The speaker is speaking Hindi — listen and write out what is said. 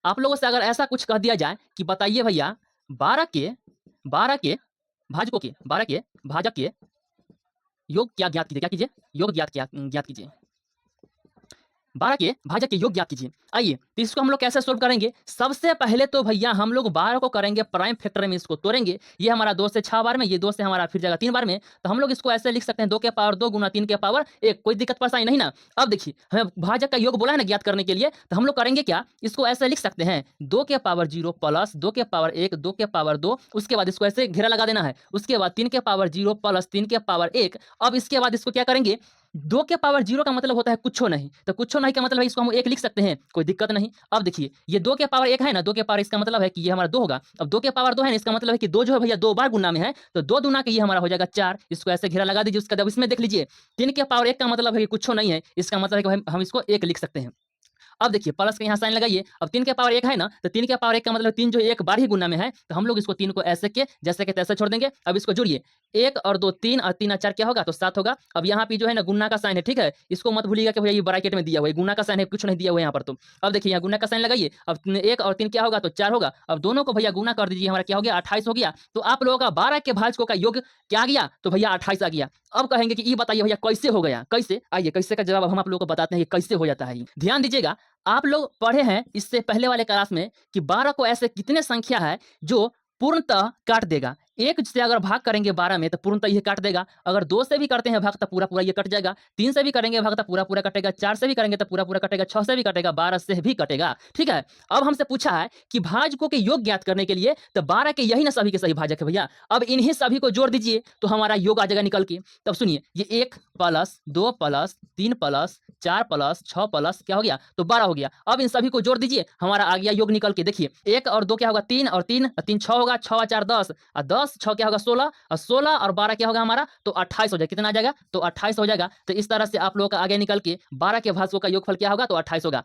आप लोगों से अगर ऐसा कुछ कह दिया जाए कि बताइए भैया 12 के 12 के भाजकों के 12 के भाजक के योग क्या कीजिए? योग ज्ञात कीजिए। 12 के भाजक के योग ज्ञात कीजिए। आइए, तो इसको हम लोग कैसे सोल्व करेंगे? सबसे पहले तो भैया हम लोग 12 को करेंगे प्राइम फैक्टर में इसको तोड़ेंगे। ये हमारा 2 से 6 बार में, ये 2 से हमारा फिर जाएगा 3 बार में। तो हम लोग इसको ऐसे लिख सकते हैं 2 के पावर 2 गुना 3 के पावर 1। कोई दिक्कत परेशानी नहीं ना? अब देखिए, हमें भाजक का योग बोला है ना ज्ञात करने के लिए, तो हम लोग करेंगे क्या? इसको ऐसे लिख सकते हैं 2 के पावर 0 प्लस 2 के पावर 1, 2 के पावर 2, उसके बाद इसको ऐसे घेरा लगा देना है। उसके बाद 3 के पावर 0 प्लस 3 के पावर 1। अब इसके बाद इसको क्या करेंगे? 2 के पावर 0 का मतलब होता है कुछो नहीं, तो कुछो नहीं का मतलब है इसको हम 1 लिख सकते हैं, कोई दिक्कत नहीं। अब देखिए, ये 2 के पावर 1 है ना, 2 के पावर इसका मतलब है कि ये हमारा 2 होगा। अब 2 के पावर 2 है ना, इसका मतलब है कि 2 जो है भैया 2 बार गुना में है, तो 2 दूना के ये हमारा हो जाएगा 4। इसको ऐसे घेरा लगा दीजिए। उसके बाद इसमें देख लीजिए 3 के पावर 1 का मतलब है कि कुछो नहीं है, इसका मतलब है कि हम इसको 1 लिख सकते हैं। अब देखिए प्लस के यहाँ साइन लगाइए। अब 3 के पावर 1 है ना, तो 3 के पावर 1 का मतलब 3 जो एक बार ही गुना में है, तो हम लोग इसको 3 को ऐसे के जैसे के तैसे छोड़ देंगे। अब इसको जोड़िए, 1 और 2 3 और 3 और 4 क्या होगा? तो 7 होगा। अब यहाँ पे जो है ना गुना का साइन है, ठीक है? इसको मत भूलिएगा कि भैया ये ब्रैकेट में दिया हुआ है, गुना का साइन है, कुछ नहीं दिया हुआ है यहाँ पर तो। अब देखिए यहाँ गुना का साइन लगाइए। अब 1 और 3 क्या होगा? तो 4 होगा। अब दोनों को भैया गुना कर दीजिए, हमारा क्या हो गया? 28 हो गया। तो आप लोगों का 12 के भाजकों का योग क्या आ गया? तो भैया 28 आ गया। अब कहेंगे कि ये बताइए भैया कैसे हो गया? कैसे? आइए कैसे का जवाब हम आप लोगों को बताते हैं कि कैसे हो जाता है ये। ध्यान दीजिएगा, आप लोग पढ़े हैं इससे पहले वाले क्लास में कि 12 को ऐसे कितने संख्या है जो पूर्णतः काट देगा। 1 से अगर भाग करेंगे 12 में तो पूर्णतः ये काट देगा। अगर 2 से भी करते हैं भाग तो पूरा-पूरा ये कट जाएगा। 3 से भी करेंगे भाग तो पूरा-पूरा कटेगा। 4 से भी करेंगे तो पूरा-पूरा कटेगा। 6 से भी कटेगा, 12 से भी कटेगा। ठीक है? अब हमसे पूछा है कि भाजकों के योग ज्ञात करने के लिए, तो 12 के यही ना सभी के सभी भाजक है भैया। अब इन्हीं सभी को जोड़ दीजिए तो हमारा योग आ जाएगा निकल के। तब सुनिए, ये 1 plus 2 plus 3 plus 4 plus 6 plus क्या हो गया? तो 12 हो गया। अब इन सभी को जोड़ दीजिए, हमारा आ गया योग निकल के। देखिए 1 और 2 क्या होगा? 3 और 3 6 होगा। 6 और 4 10 और 10 6 क्या होगा? 16 और 16 और 12 क्या होगा हमारा? तो 28 हो जाएगा। कितना आ जाएगा? तो 28 हो जाएगा। तो इस तरह से आप लोगों का आगे निकल के 12 के भाजकों का योगफल क्या होगा? तो 28 होगा।